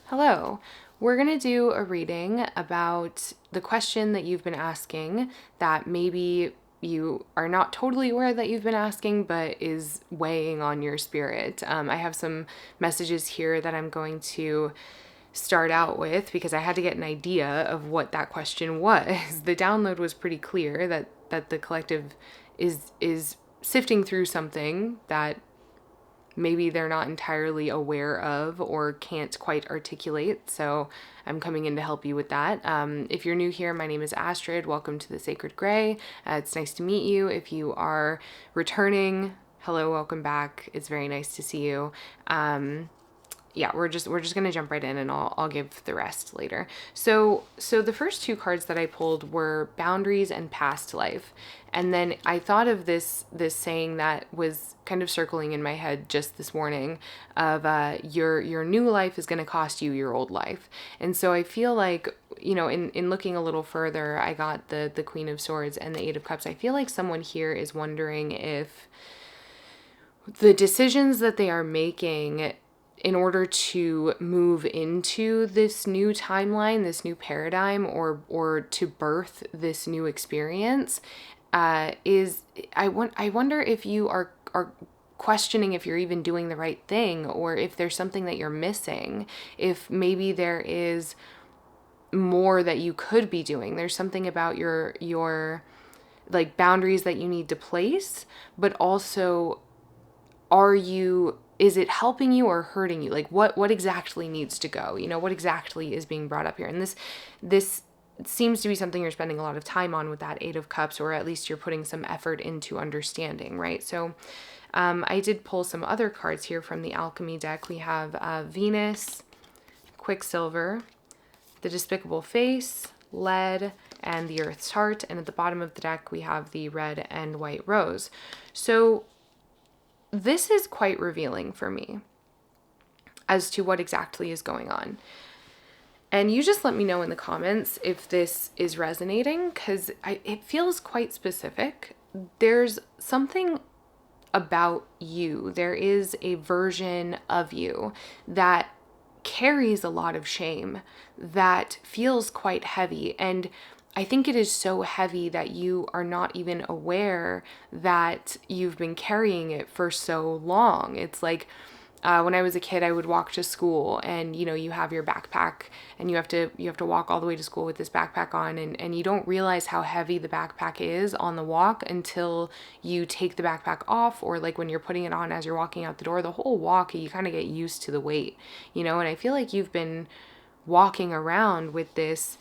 Hello. We're going to do a reading about the question that you've been asking that maybe you are not totally aware that you've been asking, but is weighing on your spirit. I have some messages here that I'm going to start out with because I had to get an idea of what that question was. The download was pretty clear that the collective is sifting through something that maybe they're not entirely aware of or can't quite articulate. So I'm coming in to help you with that. If you're new here, my name is Astrid. Welcome to the Sacred Gray. It's nice to meet you. If you are returning, hello, welcome back. It's very nice to see you. Yeah, we're just gonna jump right in, and I'll give the rest later. So the first two cards that I pulled were boundaries and past life, and then I thought of this saying that was kind of circling in my head just this morning of your new life is gonna cost you your old life, and so I feel like, you know, in looking a little further, I got the Queen of Swords and the Eight of Cups. I feel like someone here is wondering if the decisions that they are making in order to move into this new timeline, this new paradigm, or to birth this new experience, I wonder if you are questioning if you're even doing the right thing, or if there's something that you're missing, if maybe there is more that you could be doing. There's something about your like boundaries that you need to place, but also is it helping you or hurting you? Like what exactly needs to go? You know, what exactly is being brought up here? And this seems to be something you're spending a lot of time on with that Eight of Cups, or at least you're putting some effort into understanding, right? So I did pull some other cards here from the Alchemy deck. We have Venus, Quicksilver, the Despicable Face, Lead, and the Earth's Heart. And at the bottom of the deck, we have the Red and White Rose. So this is quite revealing for me as to what exactly is going on. And you just let me know in the comments if this is resonating, because it feels quite specific. There's something about you. There is a version of you that carries a lot of shame, that feels quite heavy. And I think it is so heavy that you are not even aware that you've been carrying it for so long. It's like when I was a kid, I would walk to school, and you know, you have your backpack, and you have to walk all the way to school with this backpack on, and you don't realize how heavy the backpack is on the walk until you take the backpack off, or like when you're putting it on as you're walking out the door. The whole walk, you kind of get used to the weight, you know. And I feel like you've been walking around with this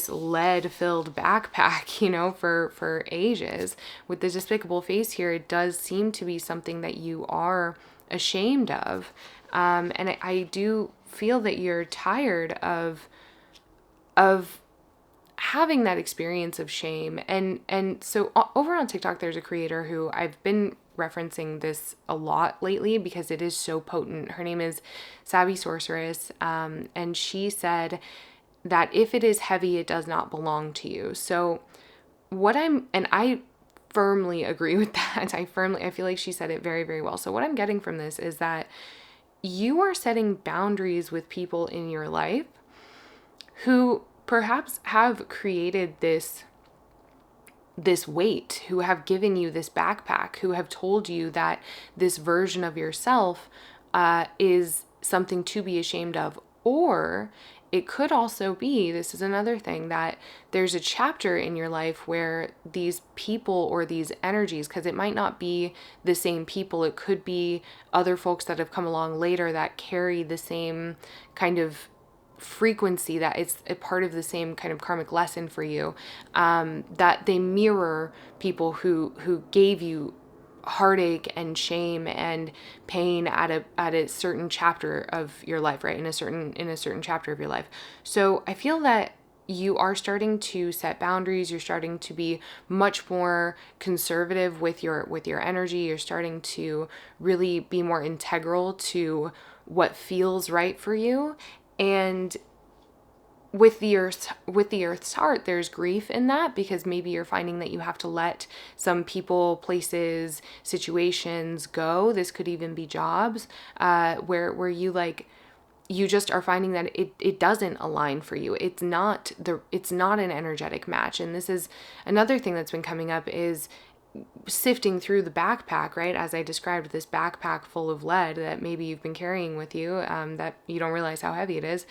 lead-filled backpack, you know, for ages. With the Despicable Face here, it does seem to be something that you are ashamed of. And I do feel that you're tired of having that experience of shame. And so over on TikTok, there's a creator who I've been referencing this a lot lately because it is so potent. Her name is Savvy Sorceress, and she said that if it is heavy, it does not belong to you. So I firmly agree with that. I feel like she said it very, very well. So what I'm getting from this is that you are setting boundaries with people in your life who perhaps have created this weight, who have given you this backpack, who have told you that this version of yourself is something to be ashamed of. Or it could also be, this is another thing, that there's a chapter in your life where these people or these energies, because it might not be the same people, it could be other folks that have come along later that carry the same kind of frequency, that it's a part of the same kind of karmic lesson for you, that they mirror people who gave you heartache and shame and pain at a certain chapter of your life, right? In a certain chapter of your life. So I feel that you are starting to set boundaries. You're starting to be much more conservative with your energy. You're starting to really be more integral to what feels right for you. And with the earth's heart, there's grief in that, because maybe you're finding that you have to let some people, places, situations go. This could even be jobs, where you like you just are finding that it doesn't align for you. It's not an energetic match. And this is another thing that's been coming up, is sifting through the backpack, right? As I described, this backpack full of lead that maybe you've been carrying with you, that you don't realize how heavy it is.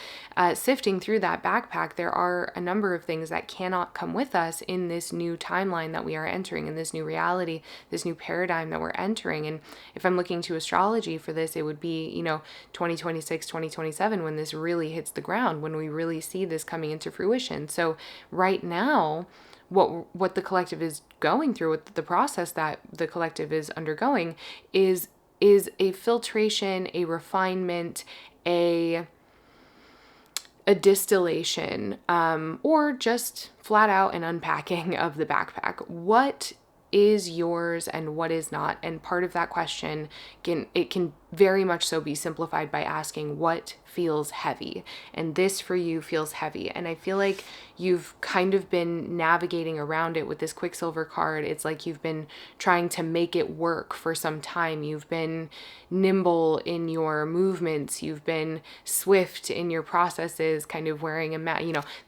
Sifting through that backpack, there are a number of things that cannot come with us in this new timeline that we are entering, in this new reality, this new paradigm that we're entering. And if I'm looking to astrology for this, it would be, 2026, 2027, when this really hits the ground, when we really see this coming into fruition. So right now, what the collective is going through, with the process that the collective is undergoing, is a filtration, a refinement, a distillation, or just flat out an unpacking of the backpack. What is yours and what is not? And part of that question can very much so be simplified by asking, what feels heavy? And this for you feels heavy. And I feel like you've kind of been navigating around it with this Quicksilver card. It's like you've been trying to make it work for some time. You've been nimble in your movements. You've been swift in your processes, kind of wearing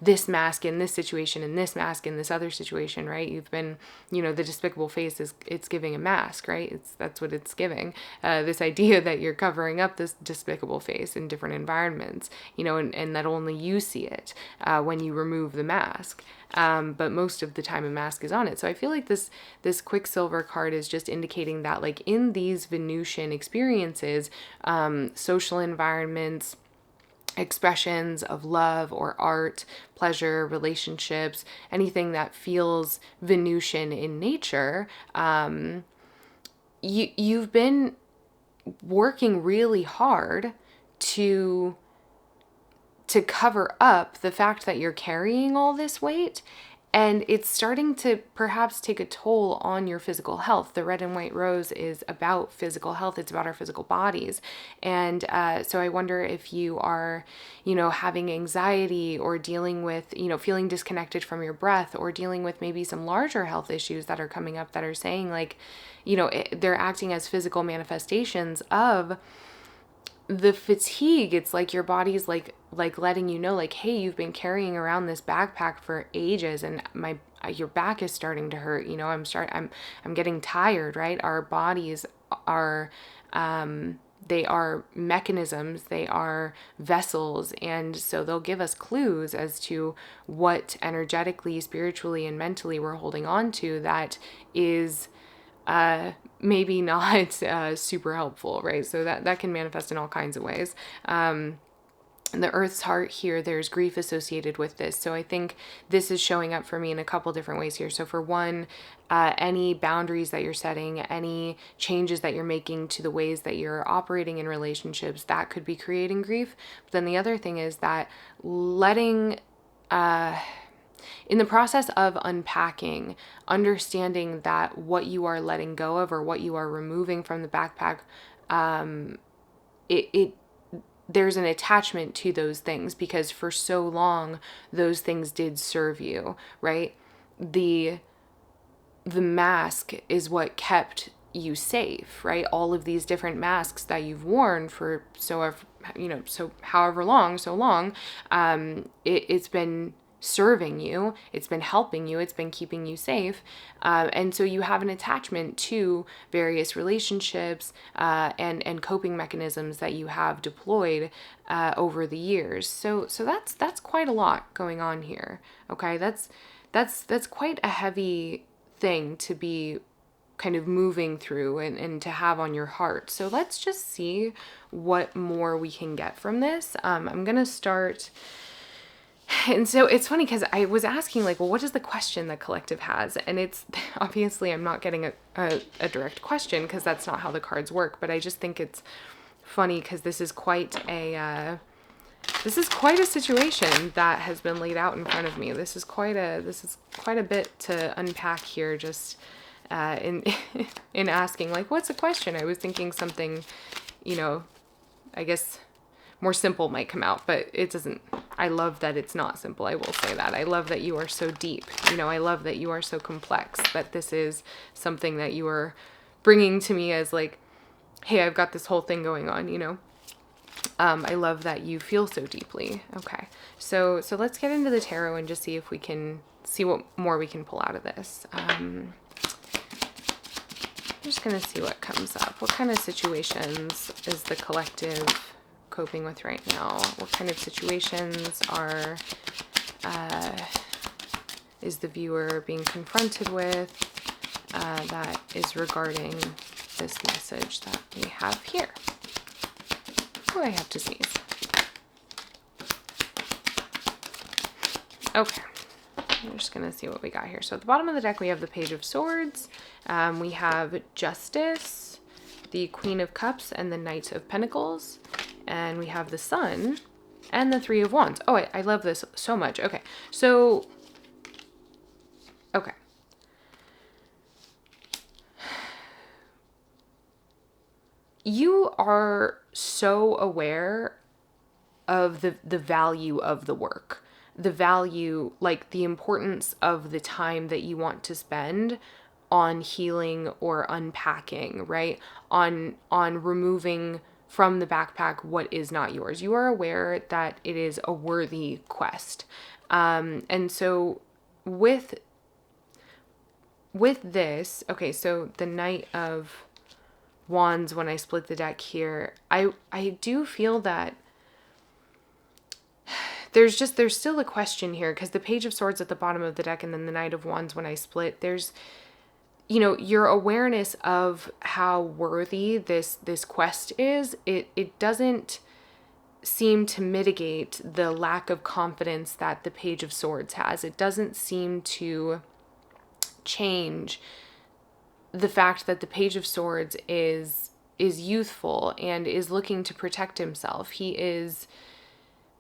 this mask in this situation and this mask in this other situation, right? You've been, the despicable face it's giving a mask, right? That's what it's giving. This idea that you're covering up this despicable face in different environments, and that only you see it when you remove the mask. But most of the time a mask is on it. So I feel like this Quicksilver card is just indicating that, like, in these Venusian experiences, social environments, expressions of love or art, pleasure, relationships, anything that feels Venusian in nature, you've been working really hard to cover up the fact that you're carrying all this weight, and it's starting to perhaps take a toll on your physical health. The red and white rose is about physical health. It's about our physical bodies. And so I wonder if you are, having anxiety, or dealing with, feeling disconnected from your breath, or dealing with maybe some larger health issues that are coming up that are saying, like, they're acting as physical manifestations of the fatigue. It's like your body's like letting you know, like, hey, you've been carrying around this backpack for ages, and your back is starting to hurt. I'm getting tired, right? Our bodies are, they are mechanisms, they are vessels, and so they'll give us clues as to what energetically, spiritually, and mentally we're holding on to that is maybe not super helpful, right? So that can manifest in all kinds of ways. In the Earth's heart here, there's grief associated with this. So I think this is showing up for me in a couple different ways here. So for one, any boundaries that you're setting, any changes that you're making to the ways that you're operating in relationships, that could be creating grief. But then the other thing is that letting, in the process of unpacking, understanding that what you are letting go of, or what you are removing from the backpack, there's an attachment to those things, because for so long those things did serve you, right? The mask is what kept you safe, right? All of these different masks that you've worn for however long, it's been serving you, it's been helping you, it's been keeping you safe, and so you have an attachment to various relationships and coping mechanisms that you have deployed over the years. So that's quite a lot going on here. Okay, that's quite a heavy thing to be kind of moving through and to have on your heart. So let's just see what more we can get from this. I'm gonna start. And so it's funny, because I was asking, like, well, what is the question the collective has? And it's obviously, I'm not getting a direct question, because that's not how the cards work. But I just think it's funny, because this is quite a situation that has been laid out in front of me. This is quite a bit to unpack here, just in in asking, like, what's the question? I was thinking something, I guess more simple might come out, but it doesn't. I love that it's not simple. I will say that. I love that you are so deep. I love that you are so complex, that this is something that you are bringing to me as, like, hey, I've got this whole thing going on, I love that you feel so deeply. Okay, so let's get into the tarot and just see if we can see what more we can pull out of this. I'm just gonna see what comes up. What kind of situations is the collective coping with right now? What kind of situations are is the viewer being confronted with that is regarding this message that we have here? Oh, I have to sneeze. Okay, I'm just gonna see what we got here. So at the bottom of the deck, we have the Page of Swords. We have Justice, the Queen of Cups, and the Knight of Pentacles. And we have the Sun and the Three of Wands. Oh, I love this so much. Okay, so, okay. You are so aware of the value of the work, the value, like the importance of the time that you want to spend on healing or unpacking, right? On removing from the backpack what is not yours. You are aware that it is a worthy quest. And so with this, okay, so the Knight of Wands, when I split the deck here, I do feel that there's still a question here, because the Page of Swords at the bottom of the deck and then the Knight of Wands when I split, there's, you know, your awareness of how worthy this quest is. It doesn't seem to mitigate the lack of confidence that the Page of Swords has. It doesn't seem to change the fact that the Page of Swords is youthful and is looking to protect himself.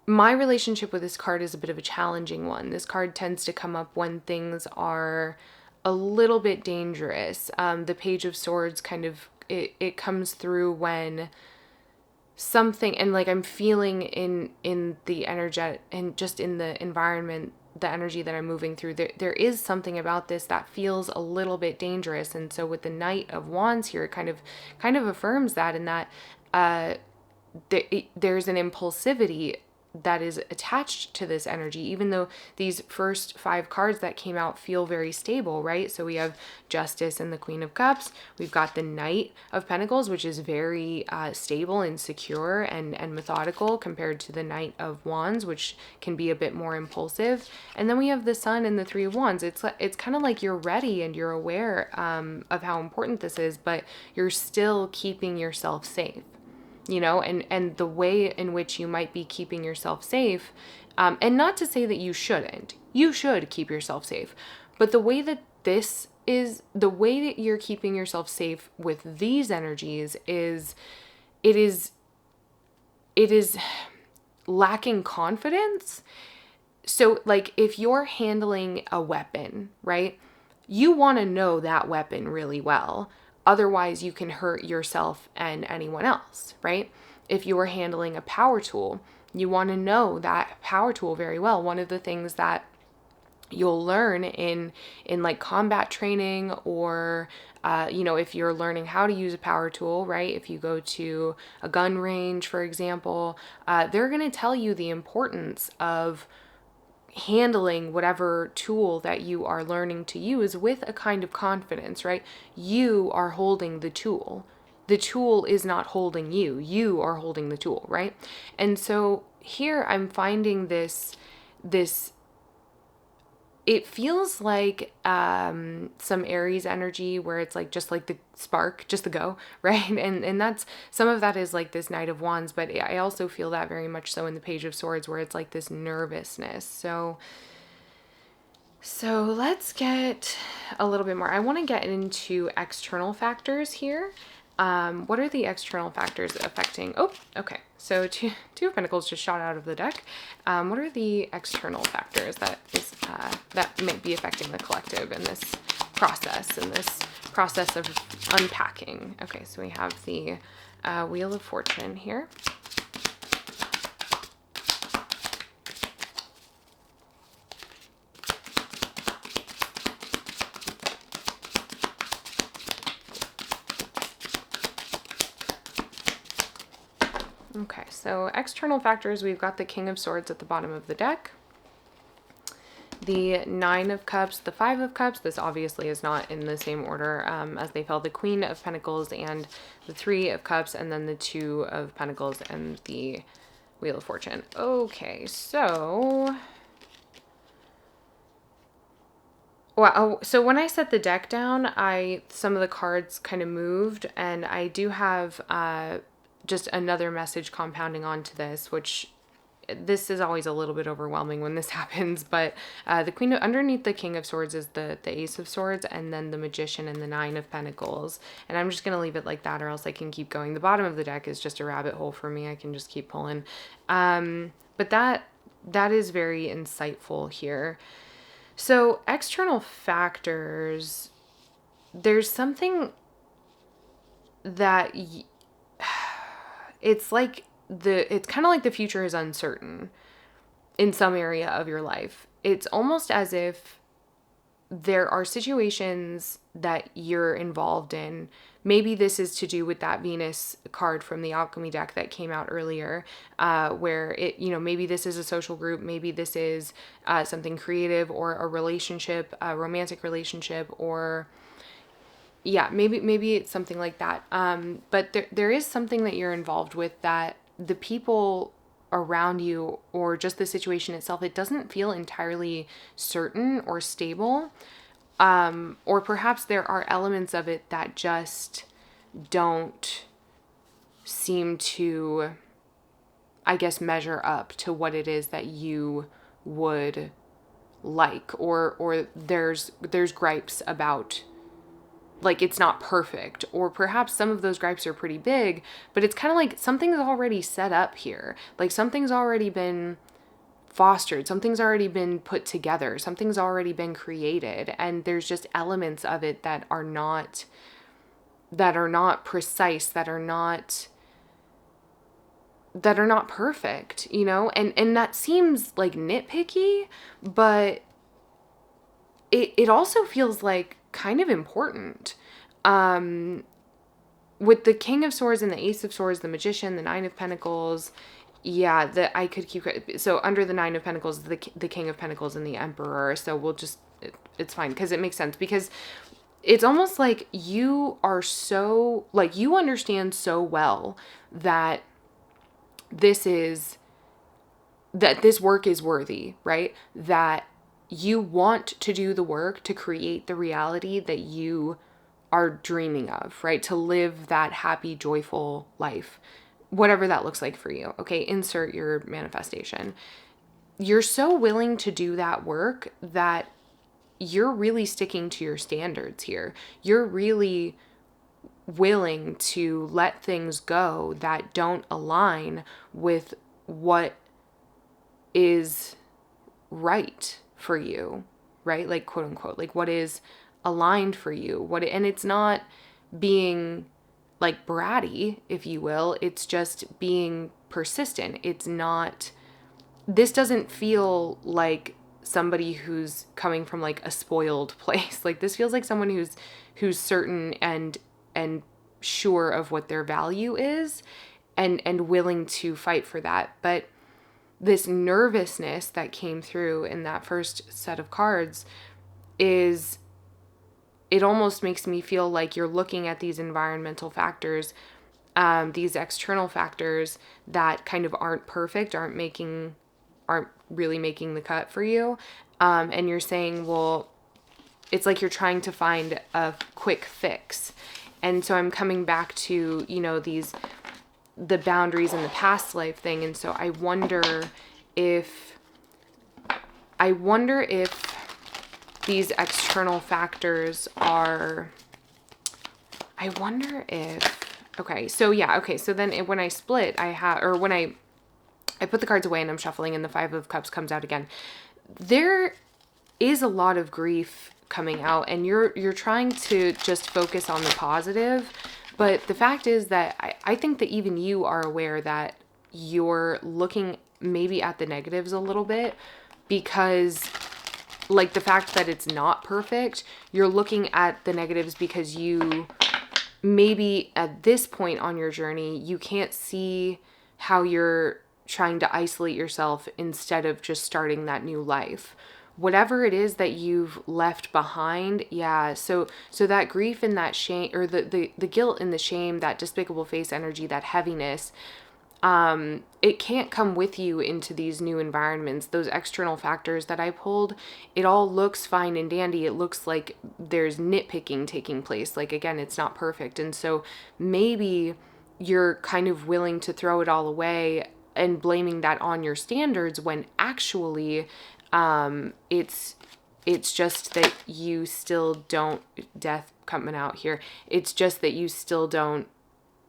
My relationship with this card is a bit of a challenging one. This card tends to come up when things are a little bit dangerous. The Page of Swords kind of, it comes through when something, and like I'm feeling in the energy and just in the environment, the energy that I'm moving through, there is something about this that feels a little bit dangerous. And so with the Knight of Wands here, it kind of affirms that, in that there's an impulsivity that is attached to this energy, even though these first 5 cards that came out feel very stable, right? So we have Justice and the Queen of Cups. We've got the Knight of Pentacles, which is very stable and secure and methodical, compared to the Knight of Wands, which can be a bit more impulsive. And then we have the Sun and the Three of Wands. It's kind of like you're ready and you're aware of how important this is, but you're still keeping yourself safe. You know, and the way in which you might be keeping yourself safe, and not to say that you shouldn't, you should keep yourself safe, but the way that the way that you're keeping yourself safe with these energies is, it is lacking confidence. So like if you're handling a weapon, right, you want to know that weapon really well. Otherwise, you can hurt yourself and anyone else, right? If you are handling a power tool, you want to know that power tool very well. One of the things that you'll learn in like combat training, or you know, if you're learning how to use a power tool, right? If you go to a gun range, for example, they're going to tell you the importance of handling whatever tool that you are learning to use with a kind of confidence, right? You are holding the tool. The tool is not holding you. You are holding the tool, right? And so here I'm finding this it feels like some Aries energy, where it's like just like the spark, just the go, right? And that's, some of that is like this Knight of Wands, but I also feel that very much so in the Page of Swords, where it's like this nervousness. So let's get a little bit more. I want to get into external factors here. What are the external factors affecting? Oh, okay. So two of Pentacles just shot out of the deck. What are the external factors that might be affecting the collective in this process of unpacking? Okay, so we have the Wheel of Fortune here. Okay, so external factors, we've got the King of Swords at the bottom of the deck, the Nine of Cups, the Five of Cups. This obviously is not in the same order as they fell. The Queen of Pentacles and the Three of Cups, and then the Two of Pentacles and the Wheel of Fortune. Okay, so... Well, so when I set the deck down, some of the cards kind of moved, and I do have just another message compounding onto this, which this is always a little bit overwhelming when this happens, but the Queen underneath the King of Swords is the Ace of Swords, and then the Magician and the Nine of Pentacles. And I'm just going to leave it like that, or else I can keep going. The bottom of the deck is just a rabbit hole for me. I can just keep pulling. But that is very insightful here. So external factors, there's something that it's like it's kind of like the future is uncertain in some area of your life. It's almost as if there are situations that you're involved in. Maybe this is to do with that Venus card from the Alchemy deck that came out earlier, where it, maybe this is a social group, maybe this is something creative or a relationship, a romantic relationship, or yeah, maybe it's something like that. But there is something that you're involved with that the people around you or just the situation itself, it doesn't feel entirely certain or stable. Or perhaps there are elements of it that just don't seem to, I guess, measure up to what it is that you would like, or there's gripes about, like, it's not perfect, or perhaps some of those gripes are pretty big, but it's kind of like something's already set up here. Like something's already been fostered, something's already been put together, something's already been created, and there's just elements of it that are not precise, that are not perfect, and that seems like nitpicky, but it also feels like kind of important. With the King of Swords and the Ace of Swords, the Magician, the Nine of Pentacles, yeah, I could keep, so under the Nine of Pentacles, the King of Pentacles and the Emperor. So we'll just, it's fine because it makes sense, because it's almost like you are so, like, you understand so well that this work is worthy, right? That you want to do the work to create the reality that you are dreaming of, right? To live that happy, joyful life, whatever that looks like for you. Okay, insert your manifestation. You're so willing to do that work that you're really sticking to your standards here. You're really willing to let things go that don't align with what is right for you, right? Like, quote unquote, like what is aligned for you, and it's not being like bratty, if you will. It's just being persistent. It's not, this doesn't feel like somebody who's coming from like a spoiled place. Like this feels like someone who's certain and sure of what their value is, and willing to fight for that. But this nervousness that came through in that first set of cards it almost makes me feel like you're looking at these environmental factors, these external factors that kind of aren't perfect, aren't really making the cut for you. And you're saying, well, it's like you're trying to find a quick fix. And so I'm coming back to, the boundaries and the past life thing. And so I wonder if these external factors are, okay, so then when I split, when I put the cards away and I'm shuffling and the Five of Cups comes out again, there is a lot of grief coming out, and you're trying to just focus on the positive. But the fact is that I think that even you are aware that you're looking maybe at the negatives a little bit, because like the fact that it's not perfect, you're looking at the negatives because you maybe at this point on your journey, you can't see how you're trying to isolate yourself instead of just starting that new life. Whatever it is that you've left behind, yeah. So that grief and that shame, or the guilt and the shame, that despicable face energy, that heaviness, it can't come with you into these new environments. Those external factors that I pulled, it all looks fine and dandy. It looks like there's nitpicking taking place. Like, again, it's not perfect. And so maybe you're kind of willing to throw it all away and blaming that on your standards, when actually, it's just that you still don't, death coming out here. It's just that you still don't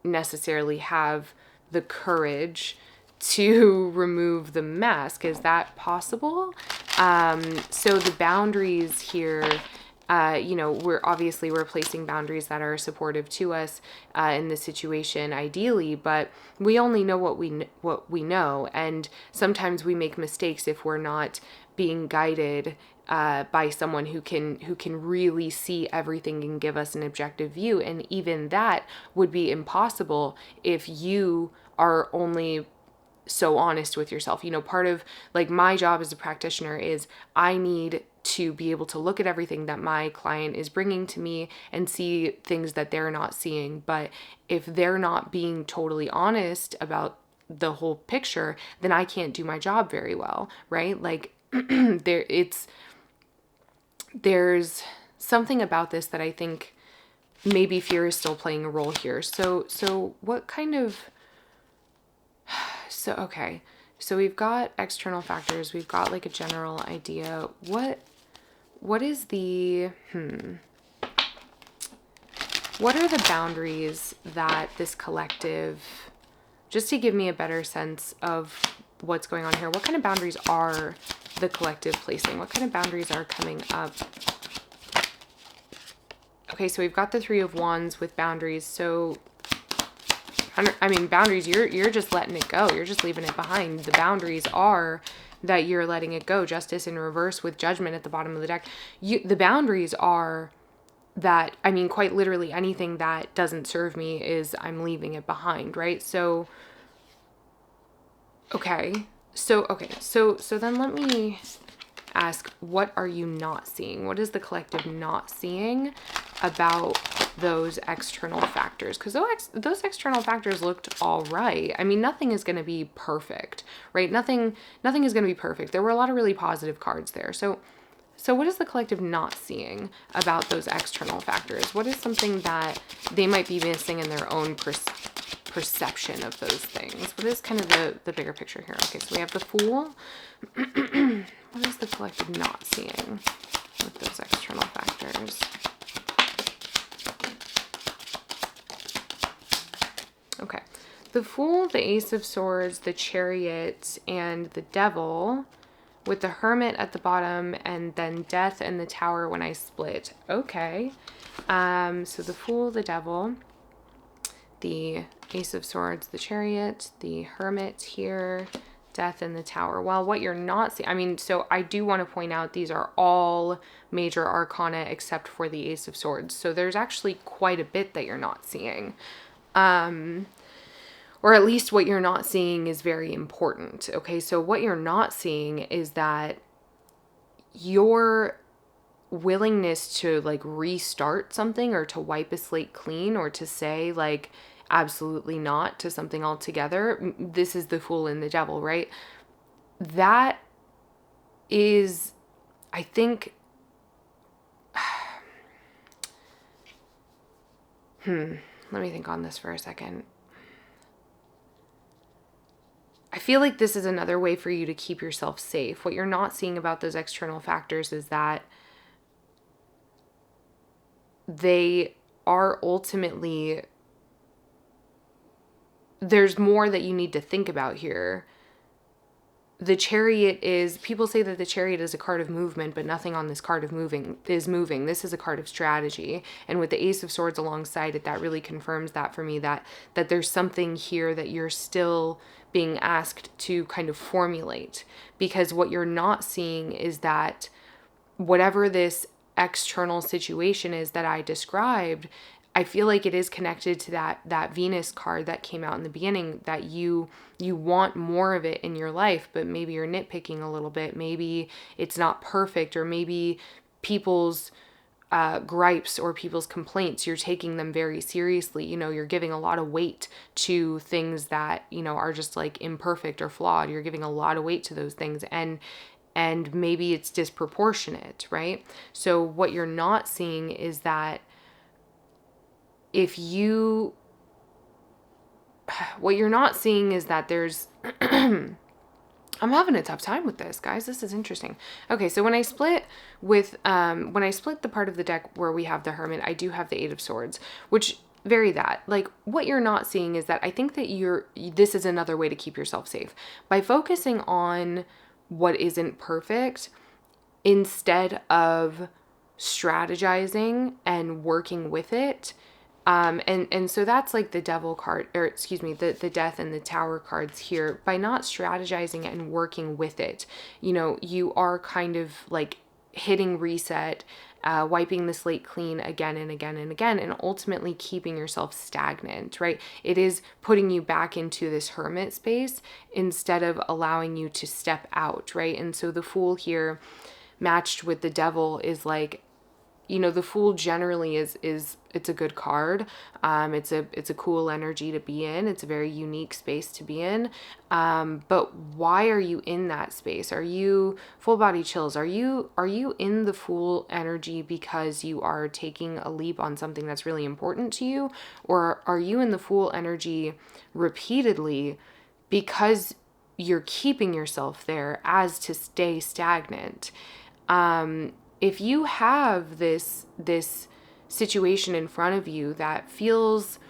necessarily have the courage to remove the mask. Is that possible? So the boundaries here, we're placing boundaries that are supportive to us in this situation, ideally, but we only know what we know, and sometimes we make mistakes if we're not being guided by someone who can really see everything and give us an objective view. And even that would be impossible if you are only so honest with yourself. Part of like my job as a practitioner is I need to be able to look at everything that my client is bringing to me and see things that they're not seeing. But if they're not being totally honest about the whole picture, then I can't do my job very well, right? Like there's something about this that I think maybe fear is still playing a role here. So what kind of, okay. So we've got external factors. We've got like a general idea. What is the, what are the boundaries that this collective, just to give me a better sense of what's going on here, what kind of boundaries are the collective placing? What kind of boundaries are coming up? Okay, so we've got the Three of Wands with boundaries. So, boundaries, you're just letting it go. You're just leaving it behind. The boundaries are that you're letting it go. Justice in reverse with Judgment at the bottom of the deck. The boundaries are that, quite literally, anything that doesn't serve me is I'm leaving it behind, right? So, okay. So then let me ask, what are you not seeing? What is the collective not seeing about those external factors? Because those external factors looked all right. Nothing is going to be perfect, right? Nothing is going to be perfect. There were a lot of really positive cards there. So what is the collective not seeing about those external factors? What is something that they might be missing in their own perception of those things? What is kind of the bigger picture here? Okay, so we have the Fool. What is the collective not seeing with those external factors? Okay, the Fool, the Ace of Swords, the Chariot, and the Devil, with the Hermit at the bottom, and then Death and the Tower when I split. Okay, so the Fool, the Devil, the Ace of Swords, the Chariot, the Hermit here, Death and the Tower. Well, what you're not seeing, so I do want to point out these are all major arcana except for the Ace of Swords. So there's actually quite a bit that you're not seeing. Or at least what you're not seeing is very important. Okay, so what you're not seeing is that your willingness to like restart something, or to wipe a slate clean, or to say like absolutely not to something altogether. This is the Fool and the Devil, right? That is, I think, let me think on this for a second. I feel like this is another way for you to keep yourself safe. What you're not seeing about those external factors is that they are ultimately, there's more that you need to think about here. The Chariot is, people say that the Chariot is a card of movement, but nothing on this card is moving. This is a card of strategy. And with the Ace of Swords alongside it, that really confirms that for me, that there's something here that you're still being asked to kind of formulate. Because what you're not seeing is that whatever this external situation is that I described, I feel like it is connected to that Venus card that came out in the beginning, that you want more of it in your life, but maybe you're nitpicking a little bit. Maybe it's not perfect, or maybe people's gripes or people's complaints, you're taking them very seriously. You're giving a lot of weight to things that, are just like imperfect or flawed. You're giving a lot of weight to those things, and maybe it's disproportionate, right? So what you're not seeing is that what you're not seeing is that there's I'm having a tough time with this, guys. This is interesting. Okay, so when I split the part of the deck where we have the Hermit, I do have the Eight of Swords, which vary that. Like, what you're not seeing is that I think that this is another way to keep yourself safe. By focusing on what isn't perfect instead of strategizing and working with it. And so that's like the Devil card, or excuse me, the Death and the Tower cards here. By not strategizing and working with it, you are kind of like hitting reset, wiping the slate clean again and again and again, and ultimately keeping yourself stagnant, right? It is putting you back into this Hermit space instead of allowing you to step out, right? And so the Fool here matched with the Devil is like, the Fool generally is it's a good card. It's a cool energy to be in. It's a very unique space to be in. But why are you in that space? Are you full body chills? Are you in the Fool energy because you are taking a leap on something that's really important to you? Or are you in the Fool energy repeatedly because you're keeping yourself there as to stay stagnant? If you have this situation in front of you that feels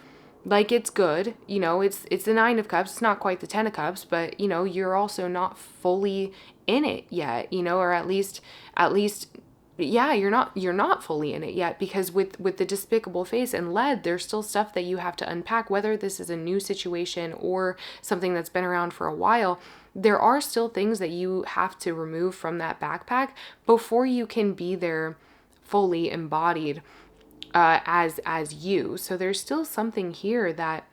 like it's good, it's the Nine of Cups, it's not quite the Ten of Cups, but you're also not fully in it yet, or at least yeah, you're not fully in it yet, because with the Despicable Face and Lead, there's still stuff that you have to unpack, whether this is a new situation or something that's been around for a while. There are still things that you have to remove from that backpack before you can be there fully embodied as you. So there's still something here that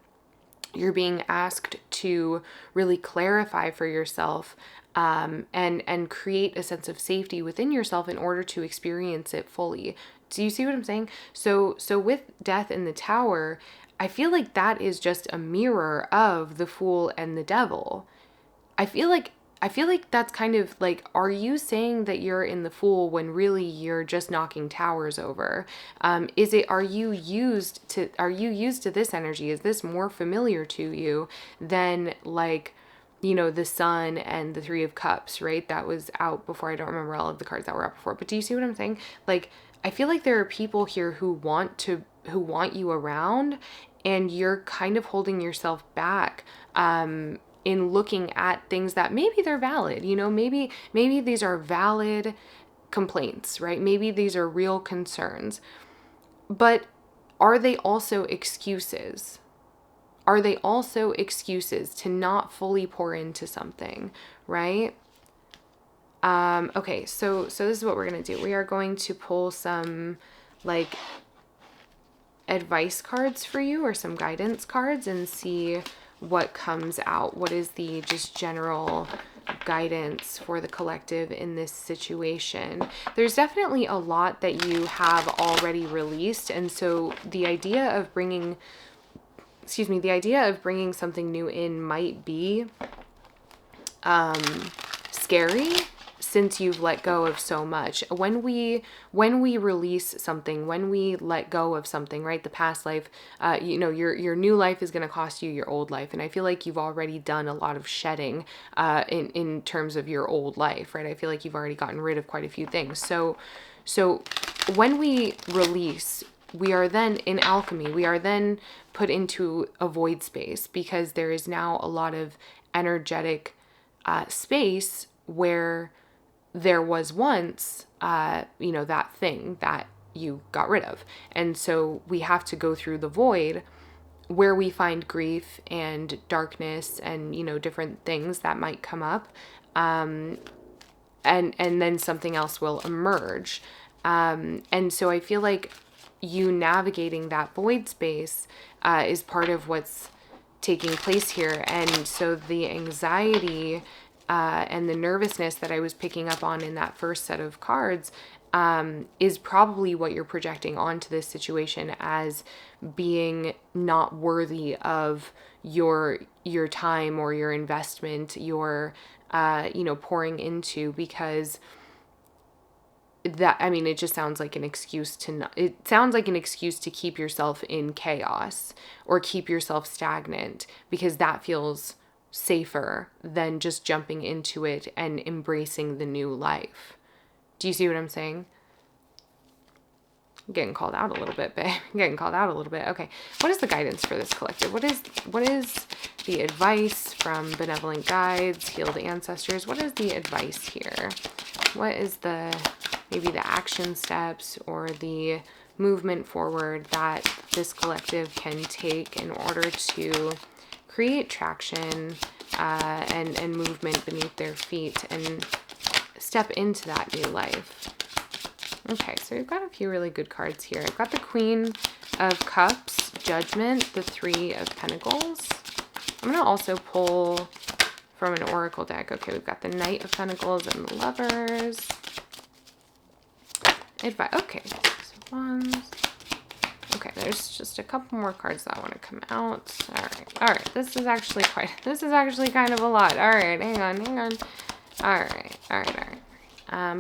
you're being asked to really clarify for yourself, and create a sense of safety within yourself in order to experience it fully. Do you see what I'm saying? So with Death in the Tower, I feel like that is just a mirror of the Fool and the Devil. I feel like that's kind of like, are you saying that you're in the Fool when really you're just knocking towers over? Are you used to this energy? Is this more familiar to you than like, the Sun and the Three of Cups, right? That was out before. I don't remember all of the cards that were out before, but do you see what I'm saying? Like, I feel like there are people here who want you around, and you're kind of holding yourself back, in looking at things that maybe they're valid, maybe these are valid complaints, right? Maybe these are real concerns, but are they also excuses? Are they also excuses to not fully pour into something, right? Okay, so this is what we're going to do. We are going to pull some like advice cards for you, or some guidance cards, and see what comes out. What is the just general guidance for the collective in this situation? There's definitely a lot that you have already released, and so the idea of bringing something new in might be scary, since you've let go of so much. When we release something, when we let go of something, right? The past life, your new life is going to cost you your old life. And I feel like you've already done a lot of shedding in terms of your old life, right? I feel like you've already gotten rid of quite a few things. So when we release, we are then in alchemy. We are then put into a void space, because there is now a lot of energetic space where there was once, that thing that you got rid of. And so we have to go through the void, where we find grief and darkness and, different things that might come up. And then something else will emerge. And so I feel like you navigating that void space is part of what's taking place here. And so the anxiety and the nervousness that I was picking up on in that first set of cards is probably what you're projecting onto this situation as being not worthy of your time or your investment, your pouring into, because that, I mean, it just sounds like an excuse to not, it sounds like an excuse to keep yourself in chaos or keep yourself stagnant, because that feels safer than just jumping into it and embracing the new life. Do you see what I'm saying? I'm getting called out a little bit, babe. I'm getting called out a little bit. Okay. What is the guidance for this collective? What is the advice from benevolent guides, healed ancestors? What is the advice here? What is maybe the action steps or the movement forward that this collective can take in order to create traction and movement beneath their feet and step into that new life? Okay, so we've got a few really good cards here. I've got the Queen of Cups, Judgment, the Three of Pentacles. I'm going to also pull from an oracle deck. Okay, we've got the Knight of Pentacles and the Lovers. Okay, Six of Wands. Okay, there's just a couple more cards that want to come out. All right. This is actually kind of a lot. All right, hang on. All right.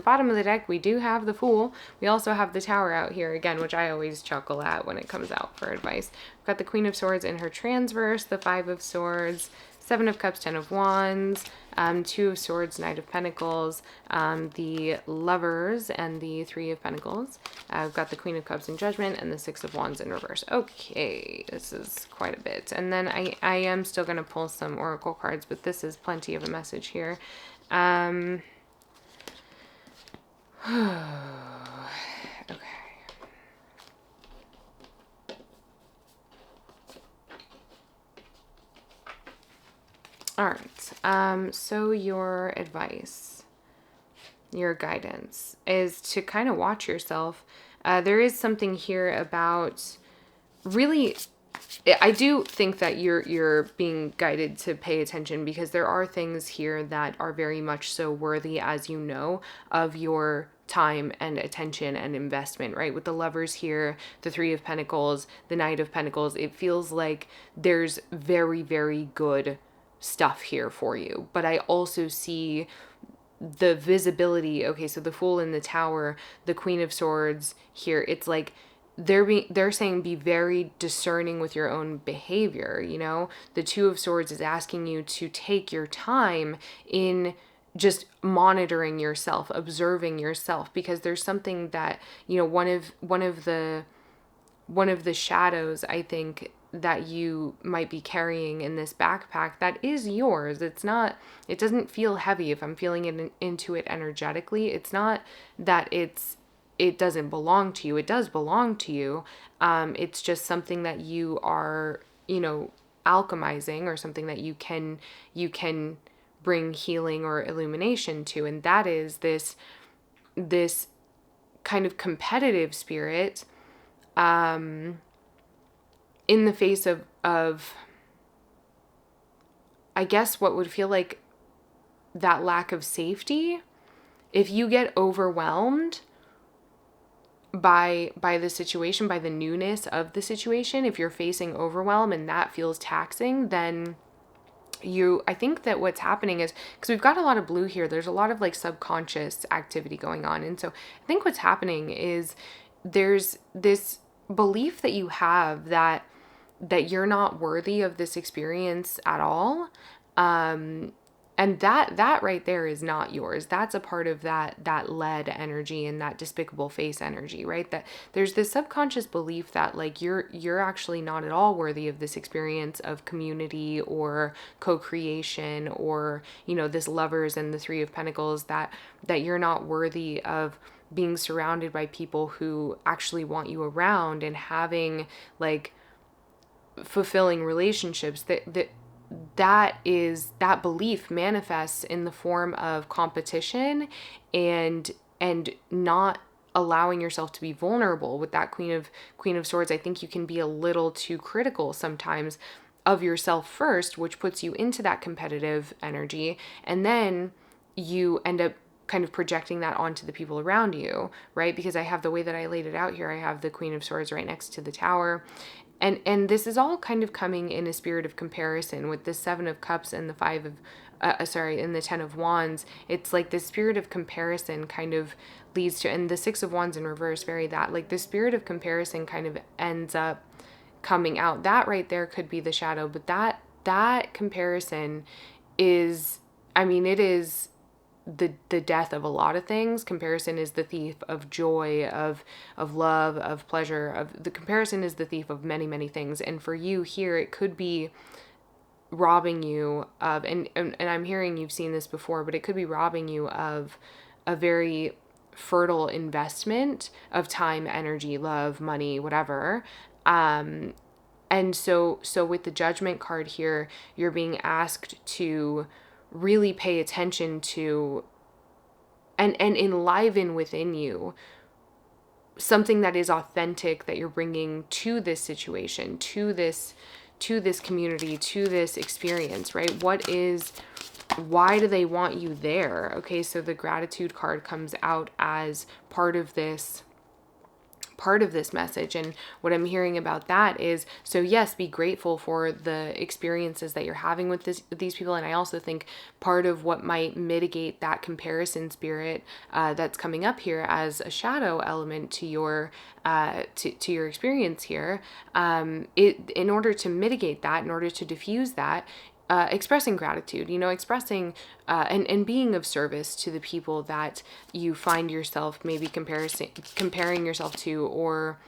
Bottom of the deck, we do have the Fool. We also have the Tower out here again, which I always chuckle at when it comes out for advice. We've got the Queen of Swords in her transverse, the Five of Swords, Seven of Cups, Ten of Wands, Two of Swords, Knight of Pentacles, the Lovers, and the Three of Pentacles. I've got the Queen of Cups in Judgment and the Six of Wands in reverse. Okay, this is quite a bit. And then I am still going to pull some oracle cards, but this is plenty of a message here. Okay. All right. So your advice, your guidance is to kind of watch yourself. There is something here about really, I do think that you're being guided to pay attention, because there are things here that are very much so worthy, as you know, of your time and attention and investment, right? With the Lovers here, the Three of Pentacles, the Knight of Pentacles, it feels like there's very, very good stuff here for you. But I also see the visibility. Okay, so the Fool in the Tower, the Queen of Swords here, it's like they're saying be very discerning with your own behavior, you know? The Two of Swords is asking you to take your time in just monitoring yourself, observing yourself, because there's something that, you know, one of the shadows, I think, that you might be carrying in this backpack that is yours. It doesn't feel heavy if I'm feeling it into it energetically. It's not that it doesn't belong to you. It does belong to you. It's just something that you are, you know, alchemizing, or something that you can bring healing or illumination to. And that is this kind of competitive spirit, in the face of I guess what would feel like that lack of safety. If you get overwhelmed by the situation, by the newness of the situation, if you're facing overwhelm and that feels taxing, then I think that what's happening is, because we've got a lot of blue here, there's a lot of like subconscious activity going on. And so I think what's happening is there's this belief that you have that you're not worthy of this experience at all. And that right there is not yours. That's a part of that lead energy and that despicable face energy, right? That there's this subconscious belief that like you're actually not at all worthy of this experience of community or co-creation, or, you know, this Lovers and the Three of Pentacles, that you're not worthy of being surrounded by people who actually want you around and having like fulfilling relationships. That belief manifests in the form of competition and not allowing yourself to be vulnerable with that Queen of Swords. I think you can be a little too critical sometimes of yourself first, which puts you into that competitive energy, and then you end up kind of projecting that onto the people around you, right? Because I have the way that I laid it out here, I have the Queen of Swords right next to the Tower. And this is all kind of coming in a spirit of comparison with the Seven of Cups and the and the Ten of Wands. It's like the spirit of comparison kind of leads to, and the Six of Wands in reverse, very that, like the spirit of comparison kind of ends up coming out. That right there could be the shadow, but that comparison is, I mean, it is the death of a lot of things. Comparison is the thief of joy, of love, of pleasure. The comparison is the thief of many, many things. And for you here, it could be robbing you of, and I'm hearing you've seen this before, but it could be robbing you of a very fertile investment of time, energy, love, money, whatever. And so with the Judgment card here, you're being asked to really pay attention to and enliven within you something that is authentic that you're bringing to this situation, to this community, to this experience, right? Why do they want you there? Okay, so the Gratitude card comes out as part of this message. And what I'm hearing about that is, so yes, be grateful for the experiences that you're having with these people. And I also think part of what might mitigate that comparison spirit that's coming up here as a shadow element to your to your experience here, in order to mitigate that, in order to diffuse that, expressing gratitude, expressing and being of service to the people that you find yourself maybe comparing yourself to, or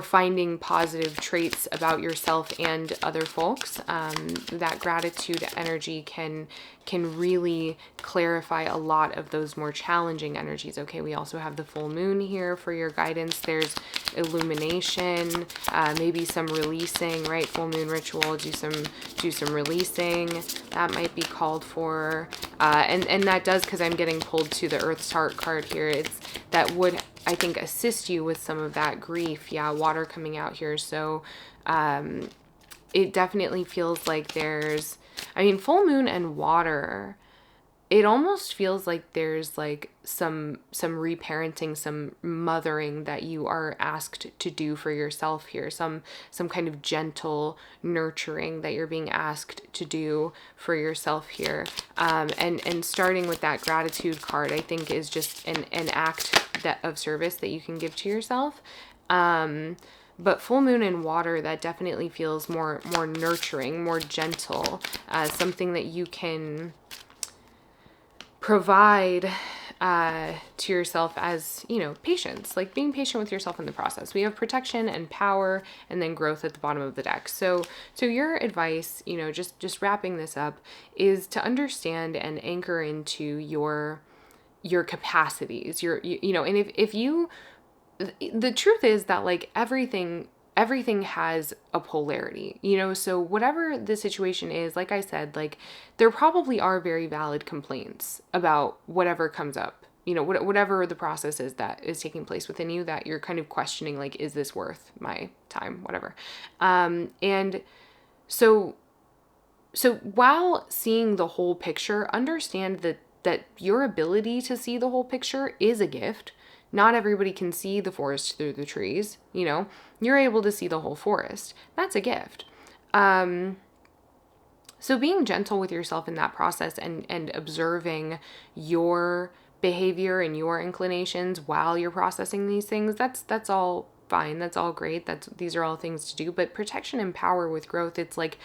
finding positive traits about yourself and other folks. That gratitude energy can really clarify a lot of those more challenging energies. Okay, we also have the full moon here for your guidance. There's illumination, maybe some releasing, right? Full moon ritual, do some releasing that might be called for, and that does, because I'm getting pulled to the Earth's Heart card here. It's that would, I think, assist you with some of that grief. Yeah, water coming out here. So it definitely feels like there's, I mean, full moon and water, it almost feels like there's like some reparenting, some mothering that you are asked to do for yourself here, some kind of gentle nurturing that you're being asked to do for yourself here. And starting with that Gratitude card, I think, is just an act of service that you can give to yourself. But full moon and water, that definitely feels more nurturing, more gentle, something that you can provide to yourself as, patience, like being patient with yourself in the process. We have protection and power, and then growth at the bottom of the deck. So your advice, just wrapping this up, is to understand and anchor into your capacities, and if you, the truth is that like everything has a polarity, so whatever the situation is, like I said, like there probably are very valid complaints about whatever comes up, whatever the process is that is taking place within you, that you're kind of questioning, like, is this worth my time, whatever. And so while seeing the whole picture, understand that your ability to see the whole picture is a gift. Not everybody can see the forest through the trees, you're able to see the whole forest. That's a gift. So being gentle with yourself in that process, and observing your behavior and your inclinations while you're processing these things, that's all fine. That's all great. These are all things to do. But protection and power with growth, it's like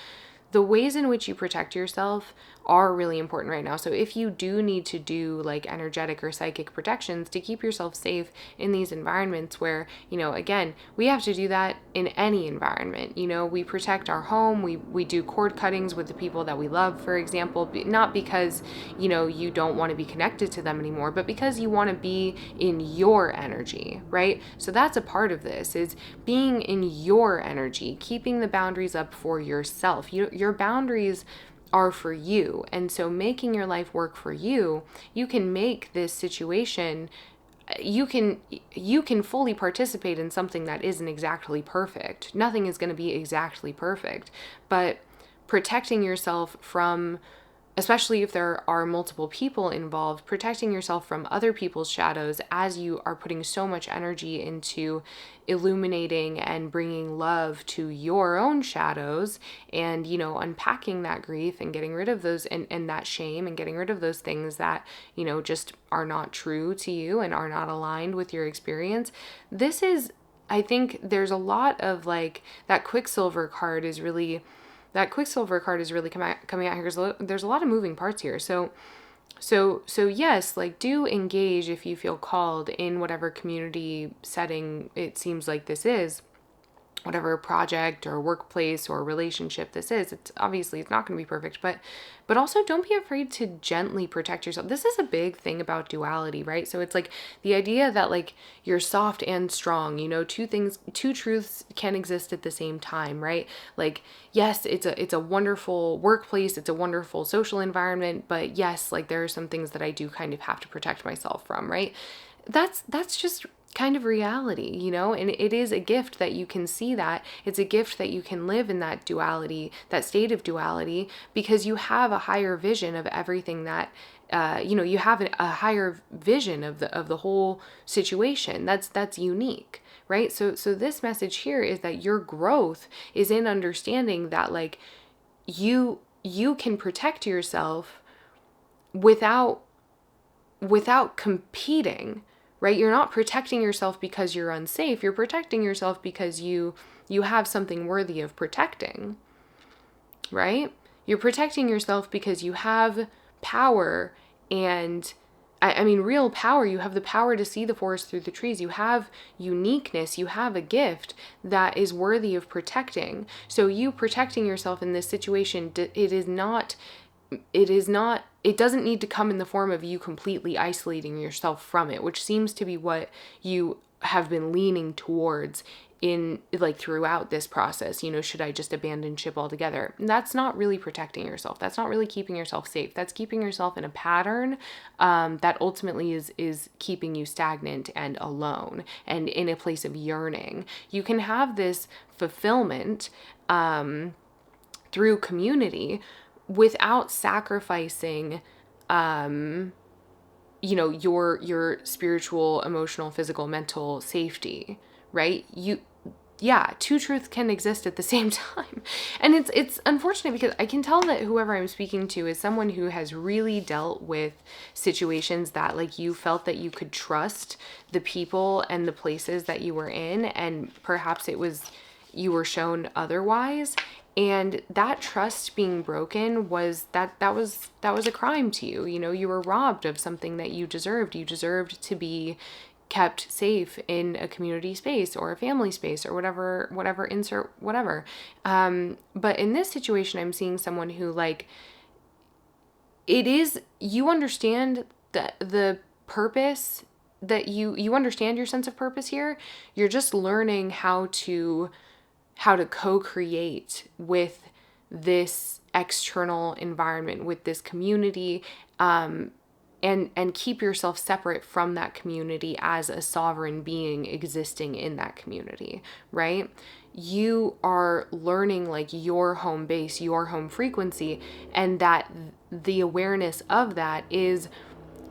the ways in which you protect yourself are really important right now. So if you do need to do like energetic or psychic protections to keep yourself safe in these environments where, again, we have to do that in any environment. We protect our home. We do cord cuttings with the people that we love, for example, not because, you don't want to be connected to them anymore, but because you want to be in your energy, right? So that's a part of this, is being in your energy, keeping the boundaries up for yourself. Your boundaries are for you. And so making your life work for you, you can make this situation you can fully participate in something that isn't exactly perfect. Nothing is going to be exactly perfect, but protecting yourself from, especially if there are multiple people involved, protecting yourself from other people's shadows as you are putting so much energy into illuminating and bringing love to your own shadows, and, you know, unpacking that grief and getting rid of those, and that shame, and getting rid of those things that, you know, just are not true to you and are not aligned with your experience. This is, I think there's a lot of like that Quicksilver card is really coming out here because there's a lot of moving parts here. So yes, like, do engage if you feel called in whatever community setting it seems like this is, whatever project or workplace or relationship this is. It's obviously, it's not going to be perfect, but also don't be afraid to gently protect yourself. This is a big thing about duality, right? So it's like the idea that like you're soft and strong, you know, two truths can exist at the same time, right? Like, yes, it's a wonderful workplace, it's a wonderful social environment, but yes, like there are some things that I do kind of have to protect myself from, right? That's just kind of reality, you know, and it is a gift that you can see that. It's a gift that you can live in that duality, that state of duality, because you have a higher vision of everything that, you know, you have a higher vision of the whole situation. That's unique, right? So this message here is that your growth is in understanding that like you can protect yourself without competing, right? You're not protecting yourself because you're unsafe. You're protecting yourself because you have something worthy of protecting, right? You're protecting yourself because you have power, and I mean real power. You have the power to see the forest through the trees. You have uniqueness. You have a gift that is worthy of protecting. So you protecting yourself in this situation, it doesn't need to come in the form of you completely isolating yourself from it, which seems to be what you have been leaning towards in like throughout this process. You know, should I just abandon ship altogether? That's not really protecting yourself. That's not really keeping yourself safe. That's keeping yourself in a pattern that ultimately is keeping you stagnant and alone and in a place of yearning. You can have this fulfillment through community without sacrificing, you know, your spiritual, emotional, physical, mental safety, right? Two truths can exist at the same time. And it's unfortunate because I can tell that whoever I'm speaking to is someone who has really dealt with situations that like you felt that you could trust the people and the places that you were in, and perhaps you were shown otherwise. And that trust being broken was a crime to you. You know, you were robbed of something that you deserved. You deserved to be kept safe in a community space or a family space or whatever, insert whatever. But in this situation, I'm seeing someone who like, you understand the purpose that you understand your sense of purpose here. You're just learning how to co-create with this external environment, with this community, and keep yourself separate from that community as a sovereign being existing in that community, right? You are learning like your home base, your home frequency, and that the awareness of that is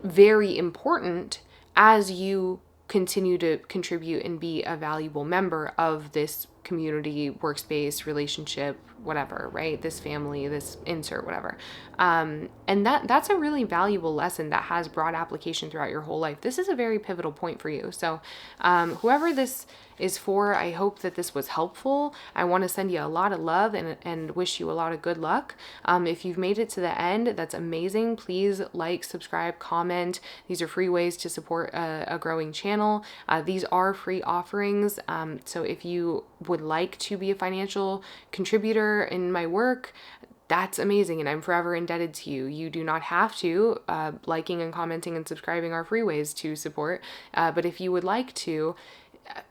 very important as you continue to contribute and be a valuable member of this community, workspace, relationship, whatever, right? This family, this insert, whatever. And that's a really valuable lesson that has broad application throughout your whole life. This is a very pivotal point for you. So whoever this is for, I hope that this was helpful. I want to send you a lot of love and wish you a lot of good luck. If you've made it to the end, that's amazing. Please like, subscribe, comment. These are free ways to support a growing channel. These are free offerings. So if you would like to be a financial contributor in my work, that's amazing, and I'm forever indebted to you. You do not have to. Liking and commenting and subscribing are free ways to support. But if you would like to,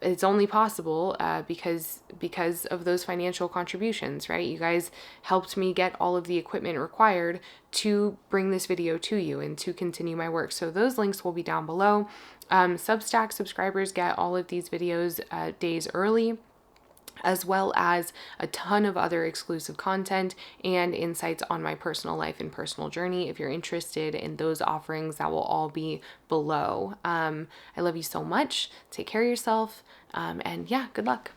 it's only possible because of those financial contributions, right? You guys helped me get all of the equipment required to bring this video to you and to continue my work. So those links will be down below. Substack subscribers get all of these videos days early, as well as a ton of other exclusive content and insights on my personal life and personal journey. If you're interested in those offerings, that will all be below. I love you so much. Take care of yourself. And yeah, good luck.